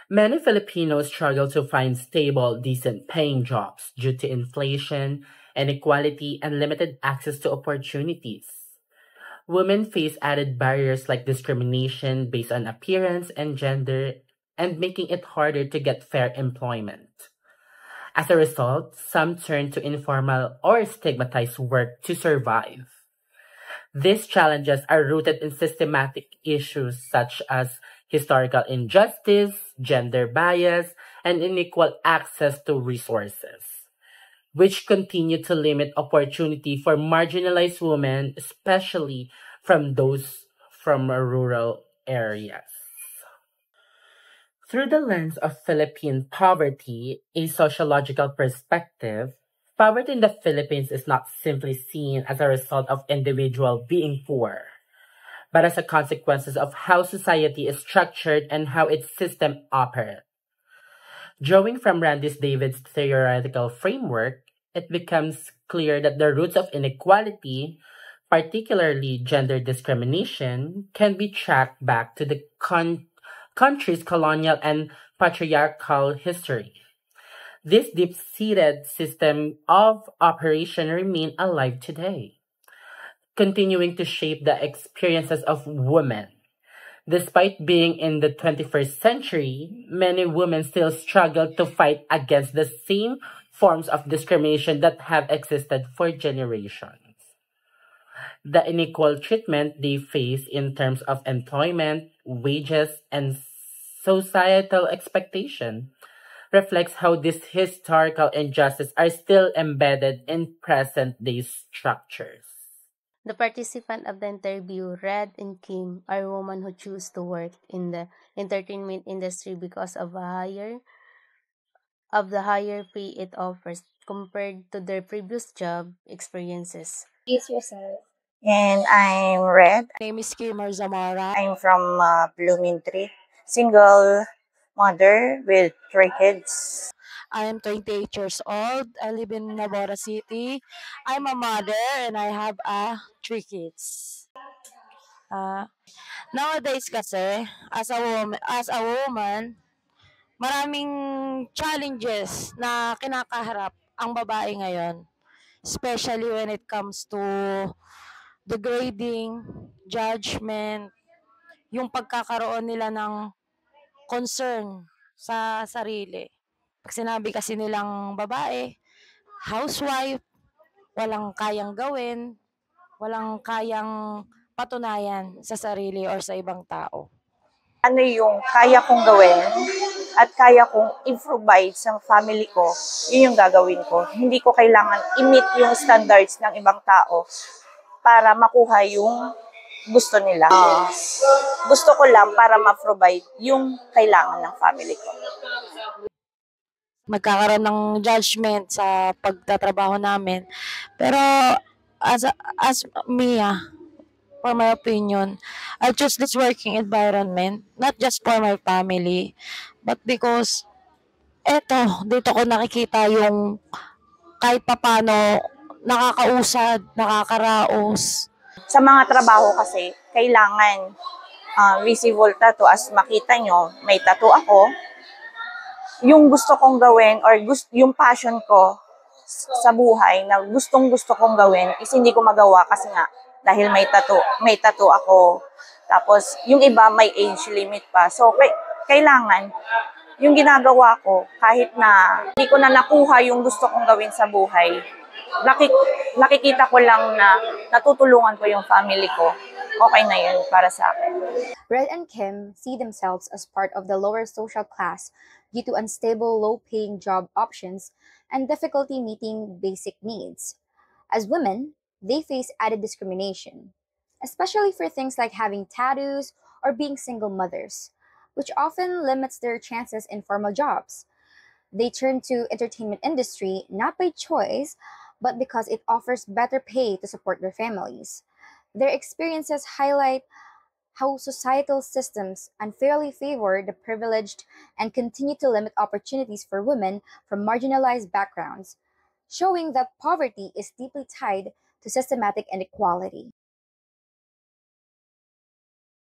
Many Filipinos struggle to find stable, decent paying jobs due to inflation, inequality, and limited access to opportunities. Women face added barriers like discrimination based on appearance and gender, and making it harder to get fair employment. As a result, some turn to informal or stigmatized work to survive. These challenges are rooted in systematic issues such as historical injustice, gender bias, and unequal access to resources, which continue to limit opportunity for marginalized women, especially from those from rural areas. Through the lens of Philippine poverty, a sociological perspective, poverty in the Philippines is not simply seen as a result of individual being poor, but as a consequence of how society is structured and how its system operates. Drawing from Randy David's theoretical framework, it becomes clear that the roots of inequality, particularly gender discrimination, can be tracked back to the country's colonial and patriarchal history. This deep-seated system of operation remain alive today, continuing to shape the experiences of women. Despite being in the 21st century, many women still struggle to fight against the same forms of discrimination that have existed for generations. The unequal treatment they face in terms of employment, wages, and societal expectation reflects how these historical injustices are still embedded in present day structures. The participants of the interview, Red and Kim, are women who choose to work in the entertainment industry because of the higher pay it offers compared to their previous job experiences. Introduce yourself. And I'm Red. Name is Kimar Zamora. I'm from Blooming Tree. Single mother with three kids. I am 28 years old. I live in Navara City. I'm a mother and I have three kids. Uh, Nowadays kasi, as a woman, maraming challenges na kinakaharap ang babae ngayon. Especially when it comes to degrading, judgment, yung pagkakaroon nila ng concern sa sarili. Pag sinabi kasi nilang babae, housewife, walang kayang gawin, walang kayang patunayan sa sarili or sa ibang tao. Ano yung kaya kong gawin at kaya kong i-provide sa family ko, yun yung gagawin ko. Hindi ko kailangan i-meet yung standards ng ibang tao para makuha yung gusto nila. Gusto ko lang para ma-provide yung kailangan ng family ko. Magkakaroon ng judgment sa pagtatrabaho namin. Pero as Mia, for my opinion, I choose this working environment not just for my family, but because dito ko nakikita yung kahit papano nakakausad, nakakaraos. Sa mga trabaho kasi, kailangan visible tattoo. As makita nyo, may tattoo ako. Yung gusto kong gawin or yung passion ko sa buhay na gustong-gusto kong gawin is hindi ko magawa kasi nga dahil may tattoo ako. Tapos yung iba may age limit pa. So kailangan yung ginagawa ko kahit na hindi ko na nakuha yung gusto kong gawin sa buhay. Nakikita ko lang na natutulungan ko yung family ko. Okay na yun para sa akin. Red and Kim see themselves as part of the lower social class due to unstable, low-paying job options and difficulty meeting basic needs. As women, they face added discrimination, especially for things like having tattoos or being single mothers, which often limits their chances in formal jobs. They turn to entertainment industry not by choice, but because it offers better pay to support their families. Their experiences highlight how societal systems unfairly favor the privileged and continue to limit opportunities for women from marginalized backgrounds, showing that poverty is deeply tied to systematic inequality.